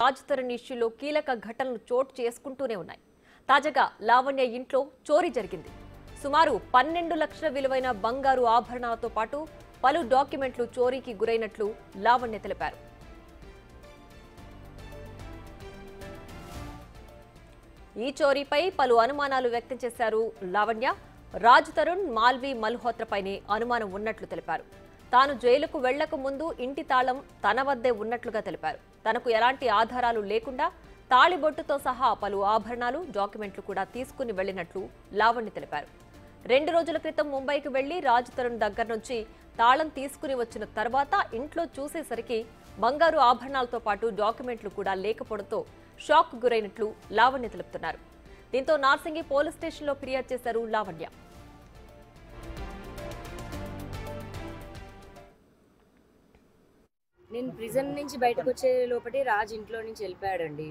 రాజ్ తరుణ్ ఇష్యూలో కీలక ఘటనలు చోటు చేసుకుంటూనే ఉన్నాయి. తాజాగా లావణ్య ఇంట్లో చోరీ జరిగింది. సుమారు 12 లక్షల విలువైన బంగారు ఆభరణాలతో పాటు పలు డాక్యుమెంట్లు చోరీకి గురైనట్లు లావణ్య తెలిపారు. ఈ చోరీపై పలు అనుమానాలు వ్యక్తం చేశారు లావణ్య. రాజ్ తరుణ్, మాల్వి మల్హోత్రపైనే అనుమానం ఉన్నట్లు తెలిపారు. తాను జైలుకు వెళ్లక ముందు ఇంటి తాళం తన వద్దే ఉన్నట్లుగా తెలిపారు. తనకు ఎలాంటి ఆధారాలు లేకుండా తాళిబొట్టుతో సహా పలు ఆభరణాలు, డాక్యుమెంట్లు కూడా తీసుకుని వెళ్లినట్లు లావణ్య తెలిపారు. 2 రోజుల క్రితం ముంబైకి వెళ్లి రాజ్ తరుణ్ దగ్గర నుంచి తాళం తీసుకుని వచ్చిన తర్వాత ఇంట్లో చూసేసరికి బంగారు ఆభరణాలతో పాటు డాక్యుమెంట్లు కూడా లేకపోవడంతో షాక్ గురైనట్లు లావణ్య తెలుపుతున్నారు. దీంతో నార్సింగి పోలీస్ స్టేషన్లో ఫిర్యాదు చేశారు లావణ్య. నేను ప్రిజన్ నుంచి బయటకు వచ్చే లోపటి రాజ్ ఇంట్లో నుంచి వెళ్ళిపోయాడండి.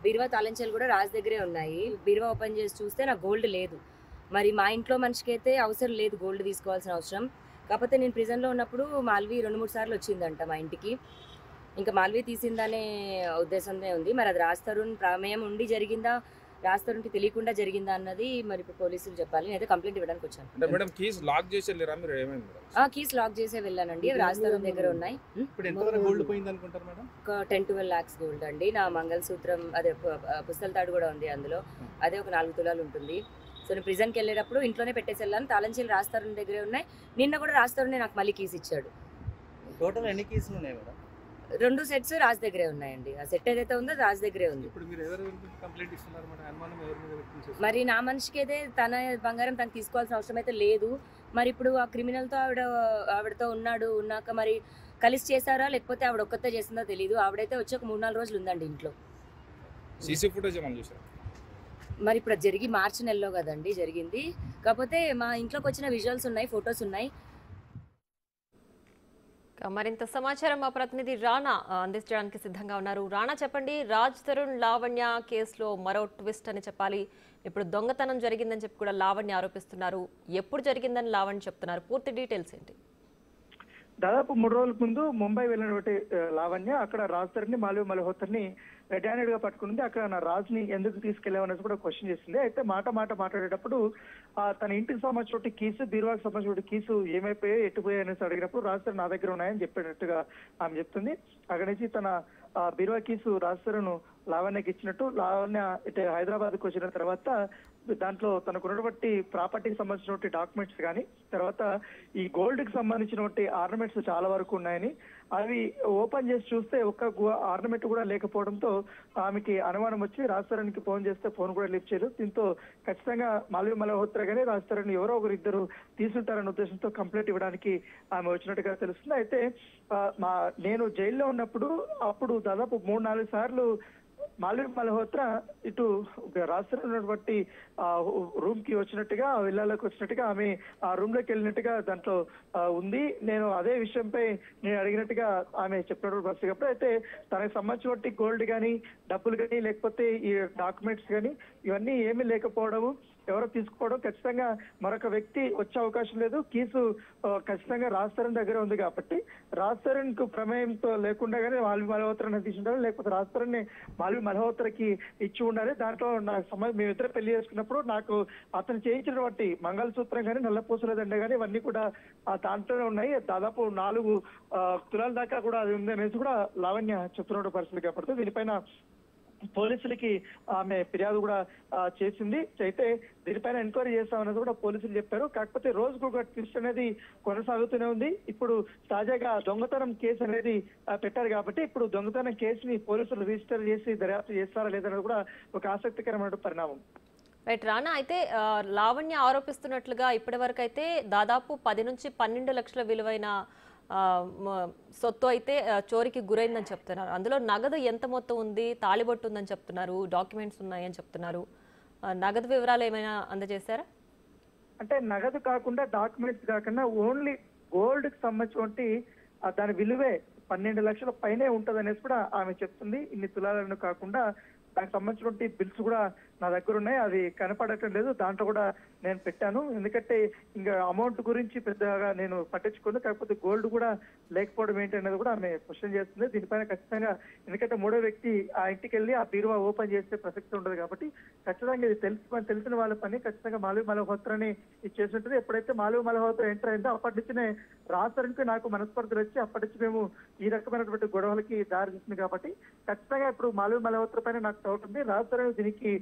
బీరువా తాళంచెలు కూడా రాజ్ దగ్గరే ఉన్నాయి. బీరువా ఓపెన్ చేసి చూస్తే నాకు గోల్డ్ లేదు. మరి మా ఇంట్లో మనిషికి అయితే అవసరం లేదు గోల్డ్ తీసుకోవాల్సిన అవసరం. కాకపోతే నేను ప్రిజన్లో ఉన్నప్పుడు మాల్వి 2-3 సార్లు వచ్చిందంట మా ఇంటికి. ఇంకా మాల్వి తీసిందనే ఉద్దేశంతో ఉంది. మరి అది రాజ్ తరుణ్ ప్రమేయం ఉండి జరిగిందా, రాజ్ తరుణ్కి తెలియకుండా జరిగిందా అన్నది మరి ఇప్పుడు పోలీసులు చెప్పాలి. నేనైతే కంప్లైంట్ ఇవ్వడానికి వచ్చాను. కీస్ లాక్ చేసే వెళ్ళానండి. రాజ్ తరుణ్ దగ్గర ఉన్నాయి. ఒక 10-12 lakhs గోల్డ్ అండి. నా మంగళసూత్రం అదే పుస్తల తాడు కూడా ఉంది అందులో. అదే ఒక 4 తులాలు ఉంటుంది. సో నేను ప్రిజన్కి వెళ్ళేటప్పుడు ఇంట్లోనే పెట్టేసి వెళ్ళాను. తాళంచెలు రాజ్ తరుణ్ దగ్గరే ఉన్నాయి. నిన్న కూడా రాజ్ తరుణ్ నాకు మళ్ళీ కీస్ ఇచ్చాడు. టోటల్ ఎన్ని కీసులు ఉన్నాయి మేడం? 2 sets రాజ్ దగ్గరే ఉన్నాయండి. ఆ సెట్ ఏదైతే ఉందో రాజ్ దగ్గరే ఉంది. మరి నా మనిషికి అయితే తన బంగారం తను తీసుకోవాల్సిన అవసరం అయితే లేదు. మరి ఇప్పుడు ఆ క్రిమినల్తో ఆవిడతో ఉన్నాక మరి కలిసి చేశారా లేకపోతే ఆవిడ ఒక్కతే చేసిందో తెలియదు. ఆవిడైతే వచ్చి ఒక 3-4 రోజులు ఉందండి ఇంట్లో. మరి ఇప్పుడు జరిగి మార్చి నెలలో కదండి జరిగింది. కాకపోతే మా ఇంట్లోకి వచ్చిన విజువల్స్ ఉన్నాయి, ఫొటోస్ ఉన్నాయి. మరింత సమాచారం మా ప్రతినిధి రాణా అందించడానికి సిద్ధంగా ఉన్నారు. రాణా, చెప్పండి, రాజ్ తరుణ్ లావణ్య కేసులో మరో ట్విస్ట్ అని చెప్పాలి. ఇప్పుడు దొంగతనం జరిగిందని చెప్పి కూడా లావణ్య ఆరోపిస్తున్నారు. ఎప్పుడు జరిగిందని లావణ్య చెప్తున్నారు? పూర్తి డీటెయిల్స్ ఏంటి? దాదాపు 3 రోజుల ముందు ముంబై వెళ్ళినటువంటి లావణ్య అక్కడ రాజ్ తరుణ్ ని, మాల్వి మల్హోత్రని రెడ్ హ్యాండెడ్ గా పట్టుకుంది. అక్కడ నా రాజ్ ని ఎందుకు తీసుకెళ్లామనేది కూడా క్వశ్చన్ చేసింది. అయితే మాట్లాడేటప్పుడు తన ఇంటికి సంబంధించిన కీసు, బీరువాకి సంబంధించిన కీసు ఏమైపోయాయి, ఎట్టుపోయాయి అనేసి అడిగినప్పుడు రాజ్ తరుణ్ నా దగ్గర ఉన్నాయని చెప్పేటట్టుగా ఆమె చెప్తుంది. అక్కడి నుంచి తన బీరువా కీసు రాజ్ తరుణ్ లావణ్యకి ఇచ్చినట్టు, లావణ్య ఇటు హైదరాబాద్కి వచ్చిన తర్వాత దాంట్లో తనకు ఉన్నటువంటి ప్రాపర్టీకి సంబంధించినటువంటి డాక్యుమెంట్స్ కానీ, తర్వాత ఈ గోల్డ్ కి సంబంధించినటువంటి ఆర్నమెంట్స్ చాలా వరకు ఉన్నాయని, అవి ఓపెన్ చేసి చూస్తే ఒక్క ఆర్నమెంట్ కూడా లేకపోవడంతో ఆమెకి అనుమానం వచ్చి రాజ్ తరుణ్ కి ఫోన్ చేస్తే ఫోన్ కూడా లిఫ్ట్ చేయలేదు. దీంతో ఖచ్చితంగా మాల్వి మల్హోత్రా గానీ రాజ్ తరుణ్ ఎవరో ఒకరిద్దరు తీసుంటారన్న ఉద్దేశంతో కంప్లైంట్ ఇవ్వడానికి ఆమె వచ్చినట్టుగా తెలుస్తుంది. అయితే నేను జైల్లో ఉన్నప్పుడు అప్పుడు దాదాపు 3-4 సార్లు మాల్వి మల్హోత్రా ఇటు రాష్ట్రంలో ఉన్నటువంటి రూమ్ కి వచ్చినట్టుగా, విల్లాలోకి వచ్చినట్టుగా, ఆమె ఆ రూమ్ లోకి వెళ్ళినట్టుగా దాంట్లో ఉంది. నేను అదే విషయంపై నేను అడిగినట్టుగా ఆమె చెప్పినప్పుడు బస్సు. అయితే తనకు సంబంధించినటువంటి గోల్డ్ కానీ, డబ్బులు కానీ, లేకపోతే ఈ డాక్యుమెంట్స్ కానీ ఇవన్నీ ఏమీ లేకపోవడము, ఎవరో తీసుకోవడం, ఖచ్చితంగా మరొక వ్యక్తి వచ్చే అవకాశం లేదు. కీసు ఖచ్చితంగా రాజ్ తరుణ్ దగ్గర ఉంది కాబట్టి రాజ్ తరుణ్ కు ప్రమేయంతో లేకుండానే మాల్వి మల్హోత్రాని తీసుంటారు, లేకపోతే రాజ్ తరుణ్ ని మాల్వి మల్హోత్రాకి ఇచ్చి ఉండాలి. దాంట్లో నాకు మేమిద్దరు పెళ్లి చేసుకున్నప్పుడు నాకు అతను చేయించినటువంటి మంగళసూత్రం కానీ, నల్లపూసల దండ కానీ ఇవన్నీ కూడా దాంట్లోనే ఉన్నాయి. దాదాపు 4 తులాల దాకా కూడా అది ఉంది అనేసి కూడా లావణ్య చెప్తున్న పరిస్థితి కాబట్టి దీనిపైన పోలీసులకి ఆమె ఫిర్యాదు కూడా చేసింది. అయితే దీనిపైన ఎంక్వైరీ చేస్తామనేది కూడా పోలీసులు చెప్పారు. కాకపోతే రోజుకు ఒక ట్విస్ట్ అనేది కొనసాగుతూనే ఉంది. ఇప్పుడు తాజాగా దొంగతనం కేసు అనేది పెట్టారు కాబట్టి ఇప్పుడు దొంగతనం కేసుని పోలీసులు రిజిస్టర్ చేసి దర్యాప్తు చేస్తారా లేదనేది కూడా ఒక ఆసక్తికరమైన పరిణామం. రైట్ రానా, అయితే లావణ్య ఆరోపిస్తున్నట్లుగా ఇప్పటి వరకు అయితే దాదాపు 10 నుంచి 12 లక్షల విలువైన సొత్తు అయితే చోరీకి గురైందని చెప్తున్నారు. అందులో నగదు ఎంత మొత్తం ఉంది, తాళిబొట్టు ఉందని చెప్తున్నారు, డాక్యుమెంట్స్ ఉన్నాయని చెప్తున్నారు. నగదు వివరాలు ఏమైనా అందజేశారా? అంటే నగదు కాకుండా, డాక్యుమెంట్స్ కాకుండా ఓన్లీ గోల్డ్ కి సంబంధించి దాని విలువే 12 లక్షల పైనే ఉంటది అనేసి కూడా ఆమె చెప్తుంది. ఇన్ని తులాలను కాకుండా దానికి సంబంధించినటువంటి బిల్స్ కూడా నా దగ్గర ఉన్నాయి, అది కనపడటం లేదు, దాంట్లో కూడా నేను పెట్టాను. ఎందుకంటే ఇంకా అమౌంట్ గురించి పెద్దగా నేను పట్టించుకోను, కాకపోతే గోల్డ్ కూడా లేకపోవడం ఏంటి అనేది కూడా ఆమె క్వశ్చన్ చేస్తుంది. దీనిపైన ఖచ్చితంగా, ఎందుకంటే మూడో వ్యక్తి ఆ ఇంటికి వెళ్ళి ఆ బీరువా ఓపెన్ చేసే ప్రసక్తి ఉండదు కాబట్టి ఖచ్చితంగా ఇది తెలిసిన వాళ్ళ పని. ఖచ్చితంగా మాల్వి మల్హోత్రాని ఇది చేసి ఉంటుంది. ఎప్పుడైతే మాల్వి మల్హోత్రా ఎంటర్ అయిందో అప్పటి నుంచినే రాజతరుణ్కి నాకు మనస్పర్ధలు వచ్చి అప్పటి నుంచి మేము ఈ రకమైనటువంటి గొడవలకి దారి తీస్తుంది కాబట్టి ఖచ్చితంగా ఇప్పుడు మాల్వి మల్హోత్రా పైన నాకు డౌట్ ఉంది. రాజతరుణ్ దీనికి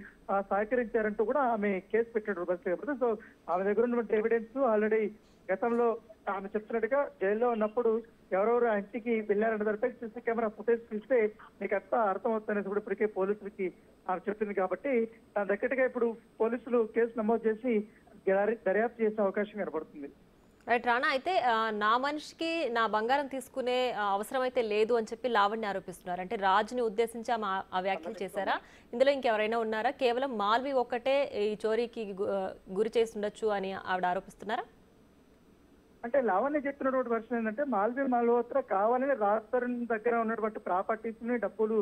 సహకరించారంటూ కూడా ఆమె కేసు పెట్టాడు కాబట్టి. సో ఆమె దగ్గర ఉన్నటువంటి ఎవిడెన్స్ ఆల్రెడీ గతంలో ఆమె చెప్తున్నట్టుగా జైల్లో ఉన్నప్పుడు ఎవరెవరు ఆ ఇంటికి వెళ్ళారన్న దానిపై సీసీ కెమెరా ఫుటేజ్ తీస్తే మీకు అంతా అర్థమవుతుందనేసి కూడా ఇప్పటికే పోలీసులకి ఆమె చెప్పింది కాబట్టి దాని దగ్గరగా ఇప్పుడు పోలీసులు కేసు నమోదు చేసి దర్యాప్తు చేసే అవకాశం కనబడుతుంది. రైట్ రాణా, అయితే నా మనిషికి నా బంగారం తీసుకునే అవసరం అయితే లేదు అని చెప్పి లావణ్య ఆరోపిస్తున్నారు. అంటే రాజుని ఉద్దేశించి ఆమె ఆ వ్యాఖ్యలు చేశారా? ఇందులో ఇంకెవరైనా ఉన్నారా? కేవలం మాల్వి ఒక్కటే ఈ చోరీకి గురి చేసి ఉండొచ్చు అని ఆవిడ ఆరోపిస్తున్నారా? అంటే లావణ్య చెప్తున్నటువంటి వర్షన్ ఏంటంటే మాల్వి మల్హోత్రా కావాలని రాజతరుణ్ దగ్గర ఉన్నటువంటి ప్రాపర్టీస్ ని డబ్బులు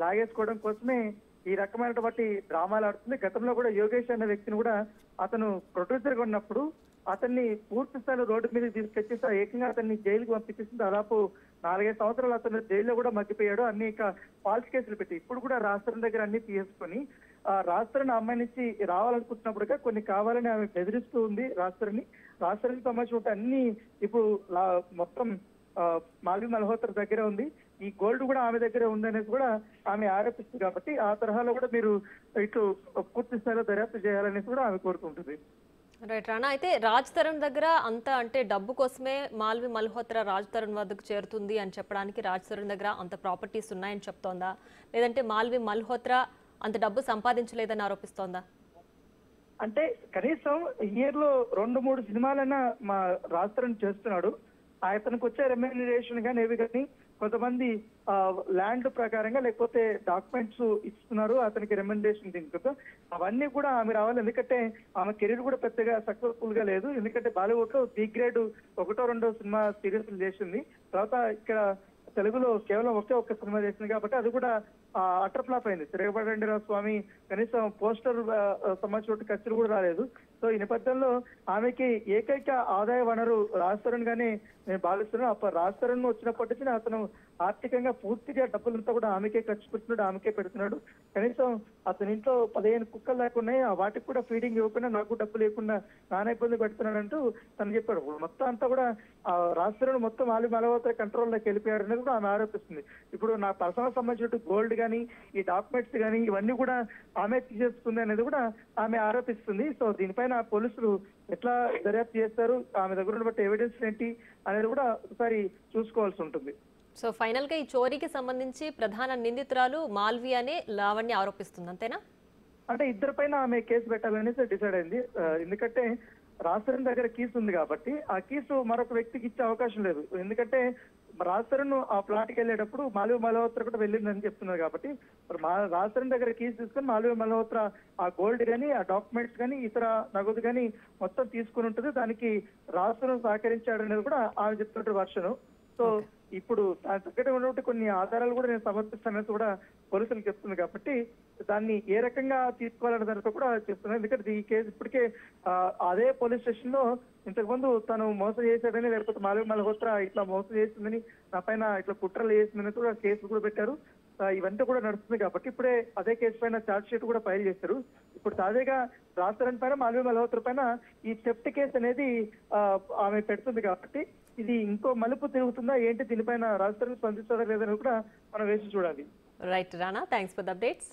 లాగేసుకోవడం కోసమే ఈ రకమైనటువంటి డ్రామాలు ఆడుతుంది. గతంలో కూడా యోగేష్ అనే వ్యక్తిని కూడా అతను ప్రొడ్యూసర్ గా ఉన్నప్పుడు అతన్ని పూర్తి స్థాయిలో రోడ్డు మీద తీసుకొచ్చేసి ఏకంగా అతన్ని జైలుకి పంపించేసి దాదాపు 4-5 సంవత్సరాలు అతను జైల్లో కూడా మగ్గిపోయాడు. అన్ని ఇక ఫాల్స్ కేసులు పెట్టి ఇప్పుడు కూడా రాజతరుణ్ దగ్గర అన్ని తీసుకొని రాజతరుణ్ అమ్మాయి నుంచి రావాలనుకుంటున్నప్పుడుగా కొన్ని కావాలని ఆమె బెదిరిస్తూ ఉంది రాజతరుణ్ సంబంధించిన అన్ని ఇప్పుడు మొత్తం మాల్వి మల్హోత్రా దగ్గర ఉంది. ఈ గోల్డ్ కూడా ఆమె దగ్గర ఉందనేది కూడా ఆమె ఆరోపిస్తుంది కాబట్టి ఆ తరహాలో కూడా మీరు ఇటు పూర్తి స్థాయిలో దర్యాప్తు చేయాలనేసి కూడా ఆమె కోరుకుంటుంది. రైట్ రాణా, అయితే రాజ్ తరుణ్ దగ్గర అంత అంటే డబ్బు కోసమే మాల్వి మల్హోత్రా రాజ్ తరుణ్ వద్దకు చేరుతుంది అని చెప్పడానికి రాజ్ తరుణ్ దగ్గర అంత ప్రాపర్టీస్ ఉన్నాయని చెప్తోందా, లేదంటే మాల్వి మల్హోత్రా అంత డబ్బు సంపాదించలేదని ఆరోపిస్తోందా? అంటే కనీసం ఇయర్ లో 2-3 సినిమాలైనా మా రాజ్ తరుణ్ చేస్తున్నాడు. అతనికి వచ్చే రెమ్యూనరేషన్ కానీ ఏవి కానీ కొంతమంది ల్యాండ్ ప్రకారంగా లేకపోతే డాక్యుమెంట్స్ ఇస్తున్నారు అతనికి రెమ్యూనరేషన్ దీనికి. అవన్నీ కూడా ఆమె రావాలి. ఎందుకంటే ఆమె కెరీర్ కూడా పెద్దగా సక్సెస్ఫుల్ గా లేదు. ఎందుకంటే బాలీవుడ్ లో బి గ్రేడ్ 1-2 సినిమా సీరియల్స్ చేసింది. తర్వాత ఇక్కడ తెలుగులో కేవలం ఒక్క సినిమా చేసింది కాబట్టి అది కూడా అటర్ ఫ్లాప్ అయింది. తిరగబడండి రా స్వామి కనీసం పోస్టర్ సంబంధించిన ఖర్చులు కూడా రాలేదు. సో ఈ నేపథ్యంలో ఆమెకి ఏకైక ఆదాయ వనరు రాజ్ తరుణ్ గానే నేను భావిస్తున్నాను. అప్పుడు రాజ్ తరుణ్ వచ్చినప్పటి నుంచి అతను ఆర్థికంగా పూర్తిగా డబ్బులంతా కూడా ఆమెకే ఖర్చు పెడుతున్నాడు, ఆమెకే పెడుతున్నాడు. కనీసం అతని ఇంట్లో 15 కుక్కలు లేకున్నాయి, వాటికి కూడా ఫీడింగ్ ఇవ్వకుండా నాకు డబ్బు లేకుండా నానా ఇబ్బంది పెడుతున్నాడు అంటూ తను చెప్పాడు. మొత్తం అంతా కూడా రాజ్ తరుణ్ మొత్తం మాల్వి మల్హోత్రా కంట్రోల్లోకి వెళ్ళిపోయాడు అనేది కూడా ఆమె ఆరోపిస్తుంది. ఇప్పుడు నా పర్సనల్ సంబంధించిన గోల్డ్ కానీ ఈ డాక్యుమెంట్స్ కానీ ఇవన్నీ కూడా ఆమె తీసేస్తుంది అనేది కూడా ఆమె ఆరోపిస్తుంది. సో దీనిపైన పోలీసులు ఎట్లా దర్యాప్తు చేస్తారు, ఆమె దగ్గర ఉన్నటువంటి ఎవిడెన్స్ ఏంటి అనేది కూడా ఒకసారి చూసుకోవాల్సి ఉంటుంది. సో ఫైనల్ గా ఈ చోరీకి సంబంధించి ప్రధాన నిందితురాలు మాల్వి అనే లావణ్య ఆరోపిస్తుంది, అంతేనా? అంటే ఇద్దరిపైన ఆమె కేసు పెట్టాలనేసి డిసైడ్ అయింది. ఎందుకంటే రాజ్ తరుణ్ దగ్గర కీస్ ఉంది కాబట్టి ఆ కీసు మరొక వ్యక్తికి ఇచ్చే అవకాశం లేదు. ఎందుకంటే రాజ్ తరుణ్ ఆ ప్లాట్కి వెళ్ళేటప్పుడు మాల్వి మల్హోత్రా కూడా వెళ్ళిందని చెప్తున్నారు కాబట్టి రాజ్ తరుణ్ దగ్గర కీస్ తీసుకొని మాల్వి మల్హోత్రా ఆ గోల్డ్ కానీ ఆ డాక్యుమెంట్స్ కానీ ఇతర నగదు కానీ మొత్తం తీసుకుని ఉంటుంది. దానికి రాజ్ తరుణ్ సహకరించాడు అనేది కూడా ఆమె చెప్తున్న వర్షను. సో ఇప్పుడు దాని దగ్గర ఉన్నటువంటి కొన్ని ఆధారాలు కూడా నేను సమర్పిస్తానని కూడా పోలీసులు చెప్తుంది కాబట్టి దాన్ని ఏ రకంగా తీసుకోవాలనే దానితో కూడా చెప్తున్నాను. ఎందుకంటే ఈ కేసు ఇప్పటికే అదే పోలీస్ స్టేషన్ లో ఇంతకుముందు తను మోసం చేశాడని లేకపోతే మాల్వి మల్హోత్రా ఇట్లా మోసం చేసిందని నా పైన ఇట్లా కుట్రలు చేసిందని కూడా కేసులు కూడా పెట్టారు. ఇవంతా కూడా నడుస్తుంది కాబట్టి ఇప్పుడే అదే కేసు పైన ఛార్జ్ షీట్ కూడా ఫైల్ చేశారు. ఇప్పుడు తాజాగా రాజ్ తరుణ్ పైన మాల్వి మల్హోత్రా పైన ఈ థెఫ్ట్ కేసు అనేది ఆమె పెడుతుంది కాబట్టి ఇది ఇంకో మలుపు తిరుగుతుందా ఏంటి, దీనిపైన రాజ్ తరుణ్ స్పందిస్తారా లేదని కూడా మనం వేసి చూడాలి. Right Rana, thanks for the updates.